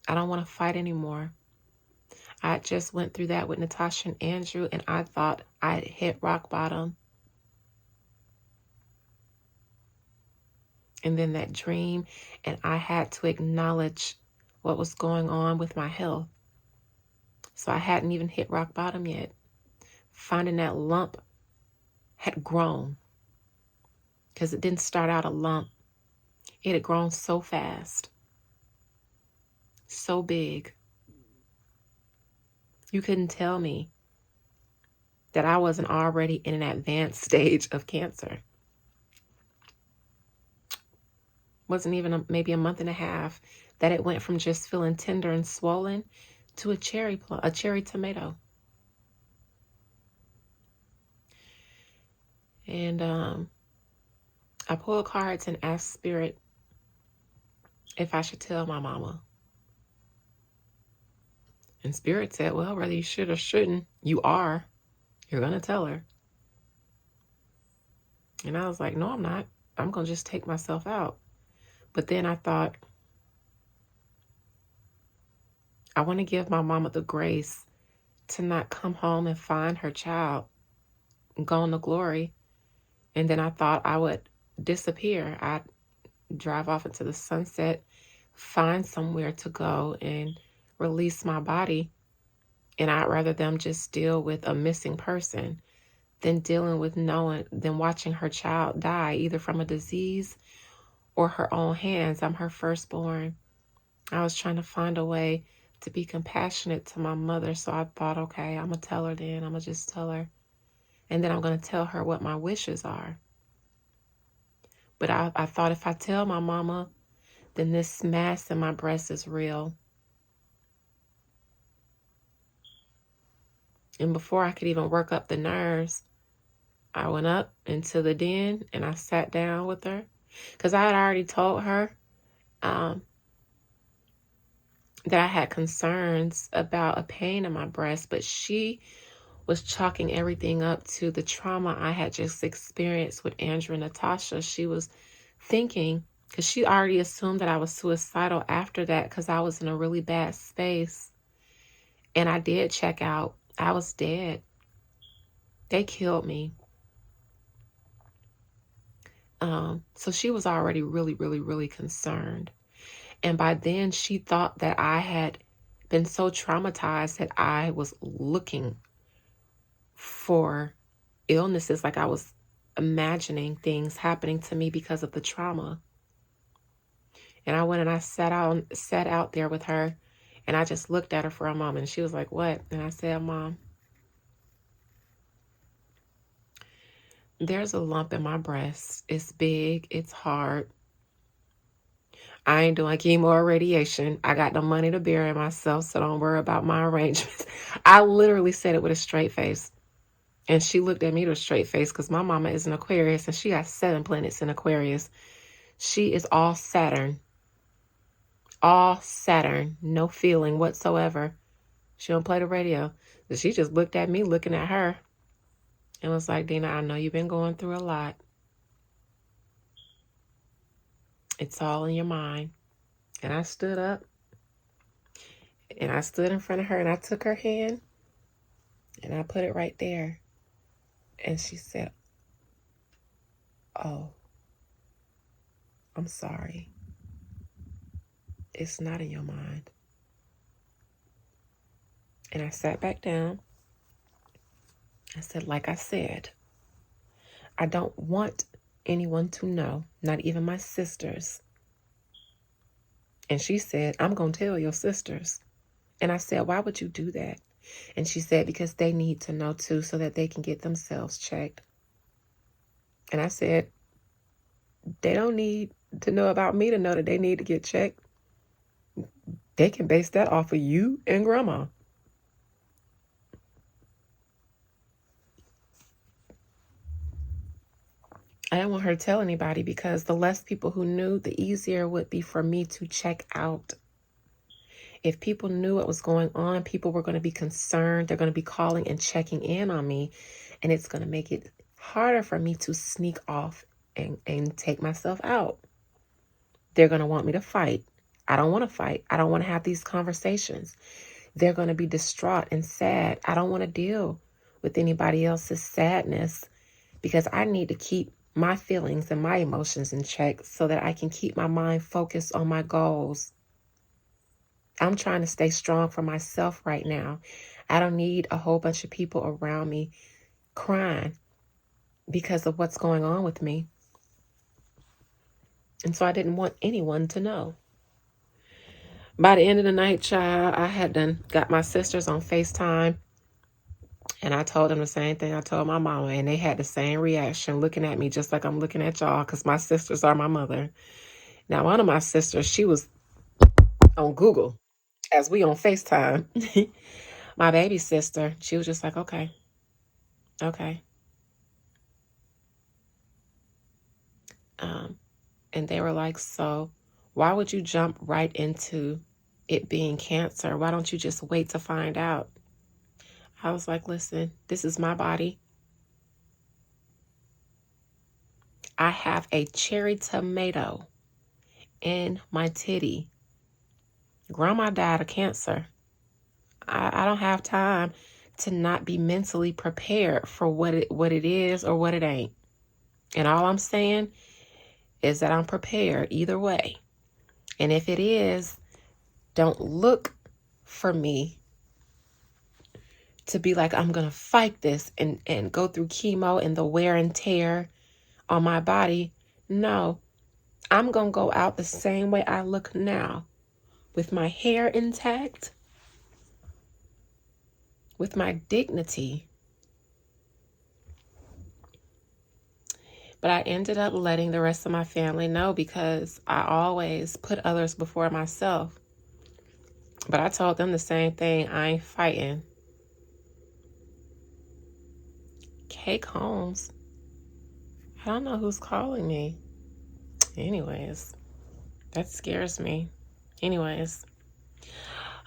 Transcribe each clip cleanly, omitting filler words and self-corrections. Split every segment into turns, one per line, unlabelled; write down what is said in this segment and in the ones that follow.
I don't want to fight anymore. I just went through that with Natasha and Andrew, and I thought I had hit rock bottom. And then that dream, and I had to acknowledge what was going on with my health. So I hadn't even hit rock bottom yet. Finding that lump had grown, because it didn't start out a lump. It had grown so fast, so big. You couldn't tell me that I wasn't already in an advanced stage of cancer. Wasn't even maybe a month and a half that it went from just feeling tender and swollen to a cherry tomato. And I pulled cards and asked Spirit if I should tell my mama. And Spirit said, well, whether you should or shouldn't, you are. You're going to tell her. And I was like, no, I'm not. I'm going to just take myself out. But then I thought, I want to give my mama the grace to not come home and find her child gone to glory. And then I thought I would disappear. I'd drive off into the sunset, find somewhere to go and release my body. And I'd rather them just deal with a missing person than watching her child die, either from a disease or her own hands. I'm her firstborn. I was trying to find a way to be compassionate to my mother. So I thought, okay, I'm going to tell her then. I'm going to just tell her. And then I'm going to tell her what my wishes are. But I thought if I tell my mama, then this mass in my breast is real. And before I could even work up the nerves, I went up into the den and I sat down with her. Because I had already told her that I had concerns about a pain in my breast, but she was chalking everything up to the trauma I had just experienced with Andrew and Natasha. She was thinking, because she already assumed that I was suicidal after that because I was in a really bad space. And I did check out. I was dead. They killed me. So she was already really, really, really concerned. And by then she thought that I had been so traumatized that I was looking for illnesses, like I was imagining things happening to me because of the trauma. And I went and I sat out there with her, and I just looked at her for a moment, and she was like, what? And I said, Mom, there's a lump in my breast. It's big. It's hard. I ain't doing chemo or radiation. I got the money to bury myself, so don't worry about my arrangements. I literally said it with a straight face. And she looked at me with a straight face because my mama is an Aquarius, and she got 7 planets in Aquarius. She is all Saturn. All Saturn. No feeling whatsoever. She don't play the radio. But she just looked at me looking at her and was like, Dina, I know you've been going through a lot. It's all in your mind. And I stood up. And I stood in front of her and I took her hand and I put it right there. And she said, oh, I'm sorry. It's not in your mind. And I sat back down. I said, like I said, I don't want anyone to know, not even my sisters. And she said, I'm going to tell your sisters. And I said, why would you do that? And she said, because they need to know too, so that they can get themselves checked. And I said, they don't need to know about me to know that they need to get checked. They can base that off of you and Grandma. I didn't want her to tell anybody, because the less people who knew, the easier it would be for me to check out. If people knew what was going on, people were going to be concerned. They're going to be calling and checking in on me. And it's going to make it harder for me to sneak off and take myself out. They're going to want me to fight. I don't want to fight. I don't want to have these conversations. They're going to be distraught and sad. I don't want to deal with anybody else's sadness because I need to keep my feelings and my emotions in check so that I can keep my mind focused on my goals. I'm trying to stay strong for myself right now. I don't need a whole bunch of people around me crying because of what's going on with me. And so I didn't want anyone to know. By the end of the night, child, I had got my sisters on FaceTime. And I told them the same thing I told my mama. And they had the same reaction, looking at me just like I'm looking at y'all, because my sisters are my mother. Now, one of my sisters, she was on Google as we on FaceTime. My baby sister, she was just like, okay. And they were like, so why would you jump right into it being cancer? Why don't you just wait to find out? I was like, listen, this is my body. I have a cherry tomato in my titty. Grandma died of cancer. I don't have time to not be mentally prepared for what it is or what it ain't. And all I'm saying is that I'm prepared either way. And if it is, don't look for me to be like, I'm going to fight this and go through chemo and the wear and tear on my body. No, I'm going to go out the same way I look now, with my hair intact, with my dignity. But I ended up letting the rest of my family know because I always put others before myself. But I told them the same thing. I ain't fighting. Cake Holmes. I don't know who's calling me. Anyways, that scares me. Anyways.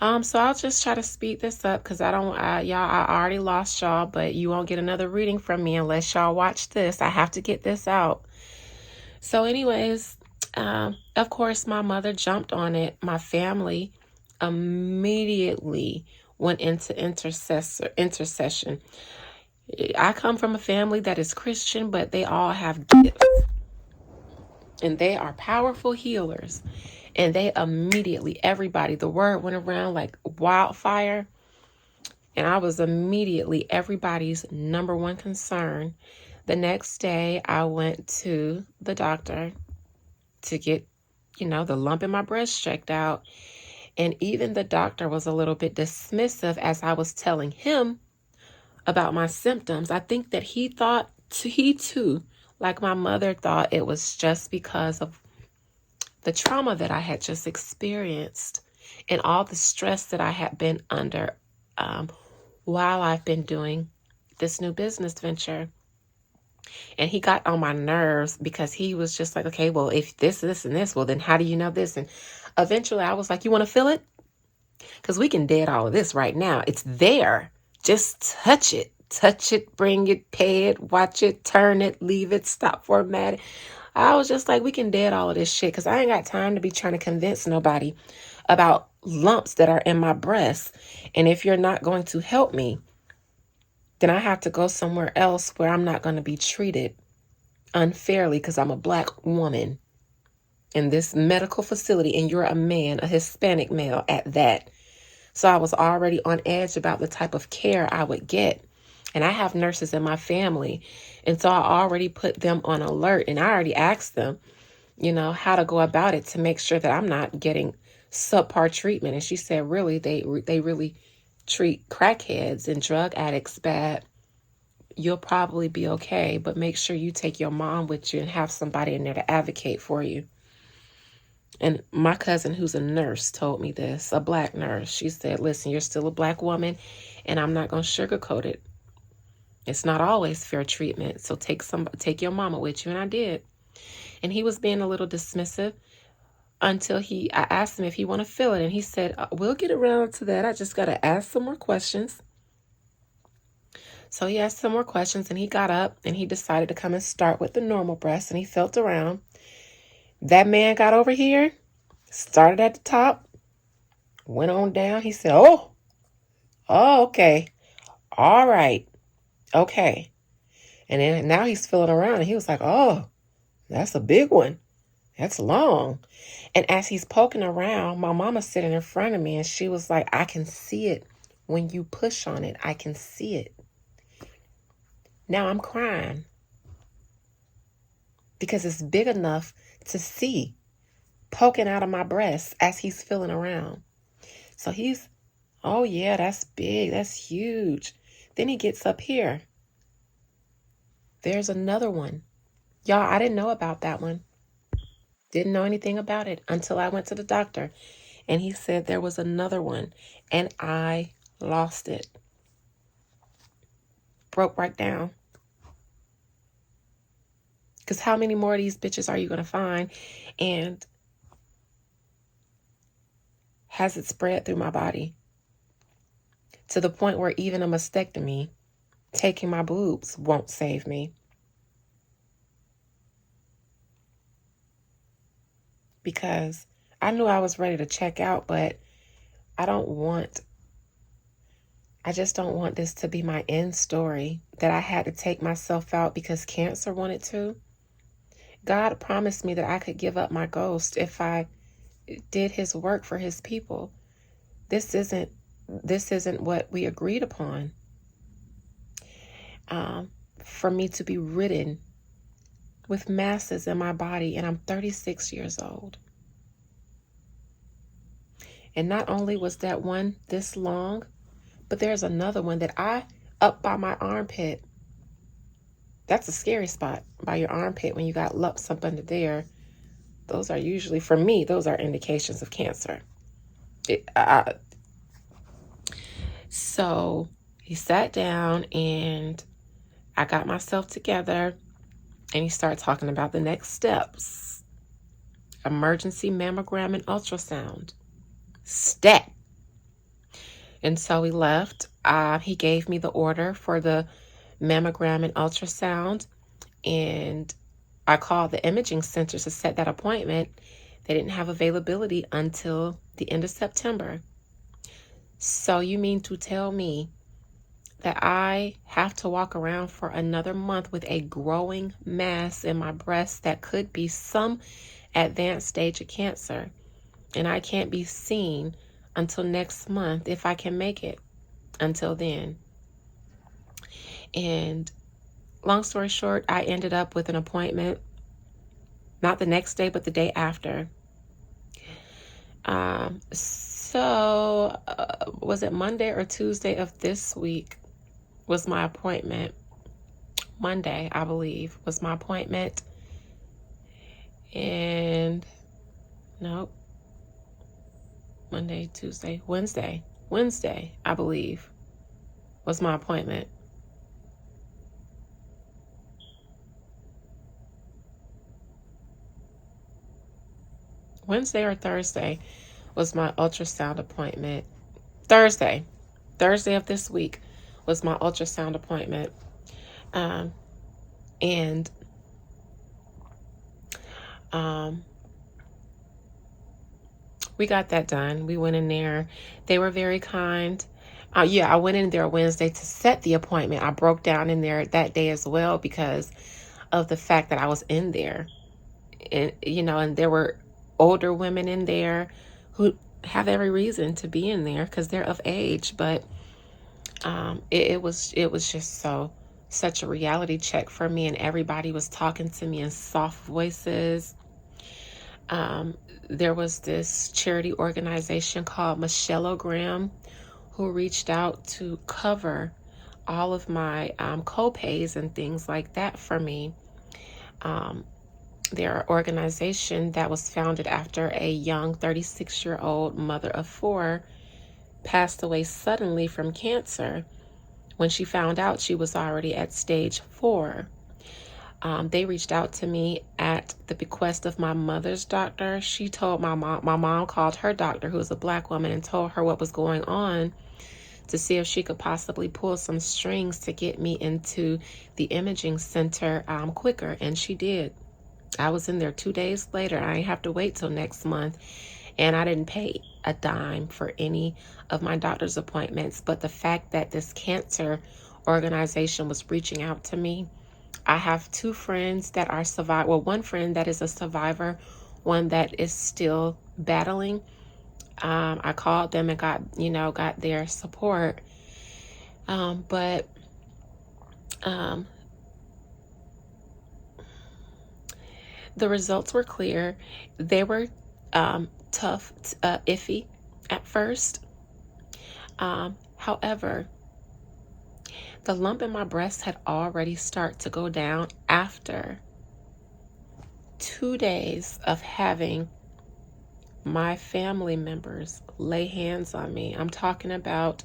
So I'll just try to speed this up because I already lost y'all, but you won't get another reading from me unless y'all watch this. I have to get this out. So anyways, of course, my mother jumped on it. My family immediately went into intercession. I come from a family that is Christian, but they all have gifts. And they are powerful healers. And they immediately, everybody, the word went around like wildfire. And I was immediately everybody's number one concern. The next day, I went to the doctor to get, the lump in my breast checked out. And even the doctor was a little bit dismissive as I was telling him about my symptoms. I think that he too, like my mother, thought it was just because of the trauma that I had just experienced and all the stress that I had been under while I've been doing this new business venture. And he got on my nerves because he was just like, okay, well, if this, and this, well, then how do you know this? And eventually I was like, you want to feel it? Because we can dead all of this right now. It's there. Just touch it, bring it, pay it, watch it, turn it, leave it, stop format it. I was just like, we can dead all of this shit because I ain't got time to be trying to convince nobody about lumps that are in my breast. And if you're not going to help me, then I have to go somewhere else where I'm not going to be treated unfairly because I'm a Black woman in this medical facility and you're a man, a Hispanic male at that. So I was already on edge about the type of care I would get. And I have nurses in my family. And so I already put them on alert. And I already asked them, how to go about it to make sure that I'm not getting subpar treatment. And she said, really, they really treat crackheads and drug addicts bad. You'll probably be okay. But make sure you take your mom with you and have somebody in there to advocate for you. And my cousin, who's a nurse, told me this, a Black nurse. She said, listen, you're still a Black woman, and I'm not going to sugarcoat it. It's not always fair treatment. So take your mama with you. And I did. And he was being a little dismissive until I asked him if he want to feel it. And he said, we'll get around to that. I just got to ask some more questions. So he asked some more questions and he got up and he decided to come and start with the normal breast and he felt around. That man got over here Started at the top, went on down. He said, oh, okay. All right. Okay. And then now he's feeling around and he was like, oh, that's a big one. That's long. And as he's poking around, my mama's sitting in front of me and she was like, I can see it. When you push on it, I can see it. Now I'm crying because it's big enough to see poking out of my breast as he's feeling around. So he's, oh yeah, that's big. That's huge. Then he gets up here. There's another one. Y'all, I didn't know about that one. Didn't know anything about it until I went to the doctor and he said there was another one and I lost it. Broke right down. Because how many more of these bitches are you going to find? And has it spread through my body to the point where even a mastectomy, taking my boobs, won't save me? Because I knew I was ready to check out, but I just don't want this to be my end story, that I had to take myself out because cancer wanted to. God promised me that I could give up my ghost if I did his work for his people. This isn't what we agreed upon. For me to be ridden with masses in my body, and I'm 36 years old. And not only was that one this long, but there's another one that up by my armpit. That's a scary spot, by your armpit, when you got lumps up under there. Those are usually, for me, those are indications of cancer. So he sat down and I got myself together and he started talking about the next steps. Emergency mammogram and ultrasound. Stat. And so we left. He gave me the order for the mammogram and ultrasound, and I called the imaging center to set that appointment. They didn't have availability until the end of September. So you mean to tell me that I have to walk around for another month with a growing mass in my breast that could be some advanced stage of cancer, and I can't be seen until next month if I can make it until then? And long story short, I ended up with an appointment, not the next day, but the day after. Was it Monday or Tuesday of this week was my appointment? Monday, I believe, was my appointment. And nope. Monday, Tuesday, Wednesday, I believe, was my appointment. Wednesday or Thursday was my ultrasound appointment. Thursday of this week was my ultrasound appointment. We got that done. We went in there. They were very kind. I went in there Wednesday to set the appointment. I broke down in there that day as well because of the fact that I was in there. And there were older women in there who have every reason to be in there because they're of age. But it was just such a reality check for me, and everybody was talking to me in soft voices. There was this charity organization called Michellogram who reached out to cover all of my co-pays and things like that for me. They're an organization that was founded after a young 36-year-old mother of 4 passed away suddenly from cancer. When she found out, she was already at stage 4. They reached out to me at the bequest of my mother's doctor. She told my mom called her doctor, who was a Black woman, and told her what was going on to see if she could possibly pull some strings to get me into the imaging center quicker. And she did. I was in there 2 days later. I didn't have to wait till next month. And I didn't pay a dime for any of my doctor's appointments. But the fact that this cancer organization was reaching out to me, I have 2 friends that are survivors. Well, one friend that is a survivor, one that is still battling. I called them and got their support. But the results were clear. They were tough, iffy at first. However, the lump in my breast had already started to go down after 2 days of having my family members lay hands on me. I'm talking about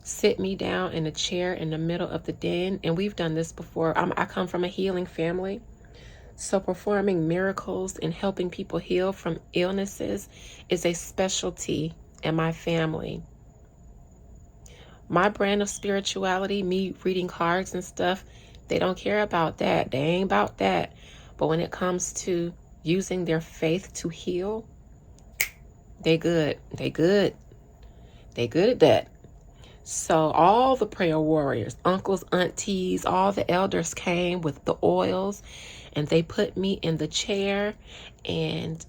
sit me down in a chair in the middle of the den. And we've done this before. I come from a healing family. So performing miracles and helping people heal from illnesses is a specialty in my family. My brand of spirituality, me reading cards and stuff, they don't care about that. They ain't about that. But when it comes to using their faith to heal, they good. They good. They good at that. So all the prayer warriors, uncles, aunties, all the elders came with the oils, and they put me in the chair, and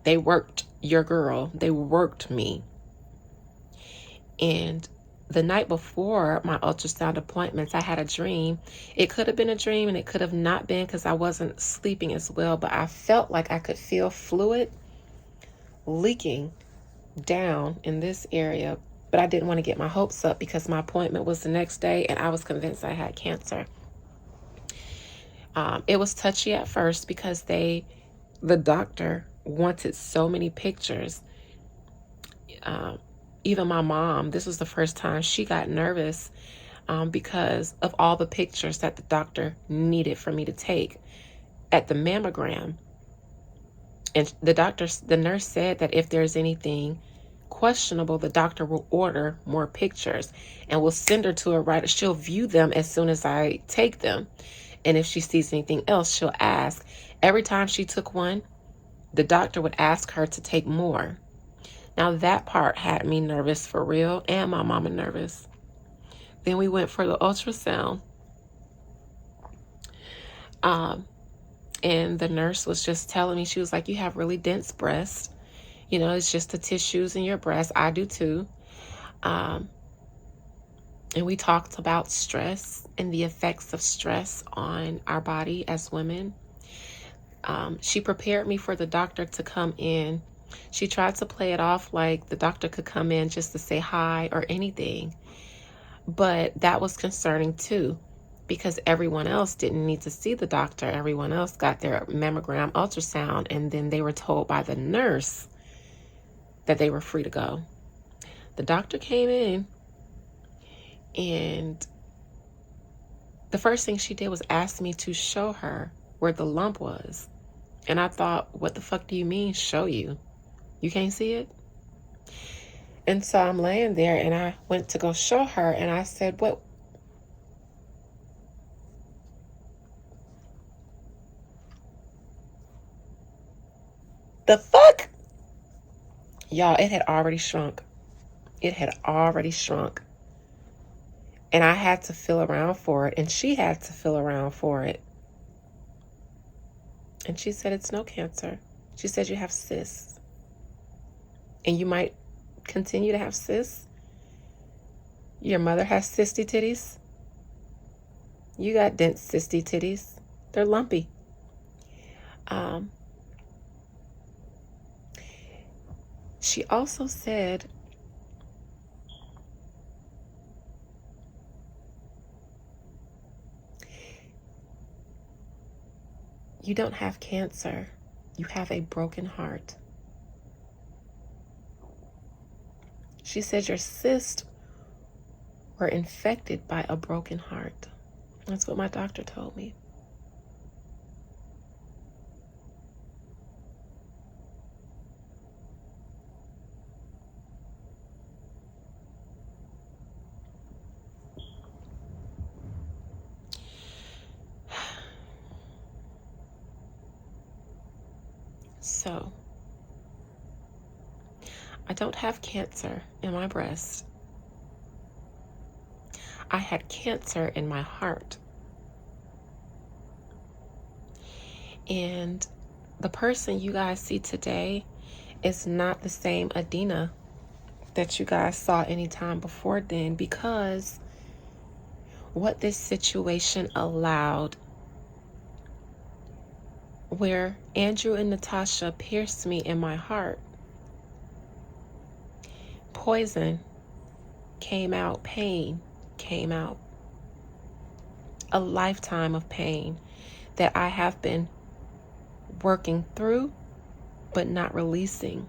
they worked your girl. They worked me. And the night before my ultrasound appointments, I had a dream. It could have been a dream and it could have not been because I wasn't sleeping as well, but I felt like I could feel fluid leaking down in this area. But I didn't want to get my hopes up because my appointment was the next day and I was convinced I had cancer. It was touchy at first because the doctor wanted so many pictures. Even my mom, this was the first time she got nervous because of all the pictures that the doctor needed for me to take at the mammogram. And the nurse said that if there's anything questionable, the doctor will order more pictures and will send her to a writer. She'll view them as soon as I take them. And if she sees anything else, she'll ask. Every time she took one, the doctor would ask her to take more. Now that part had me nervous for real, and my mama nervous. Then we went for the ultrasound. And the nurse was just telling me, she was like, you have really dense breasts. It's just the tissues in your breast. I do too. And we talked about stress and the effects of stress on our body as women. She prepared me for the doctor to come in. She tried to play it off like the doctor could come in just to say hi or anything. But that was concerning too, because everyone else didn't need to see the doctor. Everyone else got their mammogram ultrasound, and then they were told by the nurse that they were free to go. The doctor came in, and the first thing she did was ask me to show her where the lump was. And I thought, what the fuck do you mean, show you? You can't see it? And so I'm laying there, and I went to go show her, and I said, what? The fuck? Y'all, it had already shrunk. It had already shrunk. And I had to feel around for it, and she had to feel around for it. And she said, it's no cancer. She said, you have cysts. And you might continue to have cysts. Your mother has cysty titties. You got dense cysty titties. They're lumpy. She also said, you don't have cancer. You have a broken heart. She said your cysts were infected by a broken heart. That's what my doctor told me. So I don't have cancer in my breast. I had cancer in my heart. And the person you guys see today is not the same Adina that you guys saw anytime before then, because what this situation allowed, where Andrew and Natasha pierced me in my heart, poison came out, pain came out. A lifetime of pain that I have been working through but not releasing.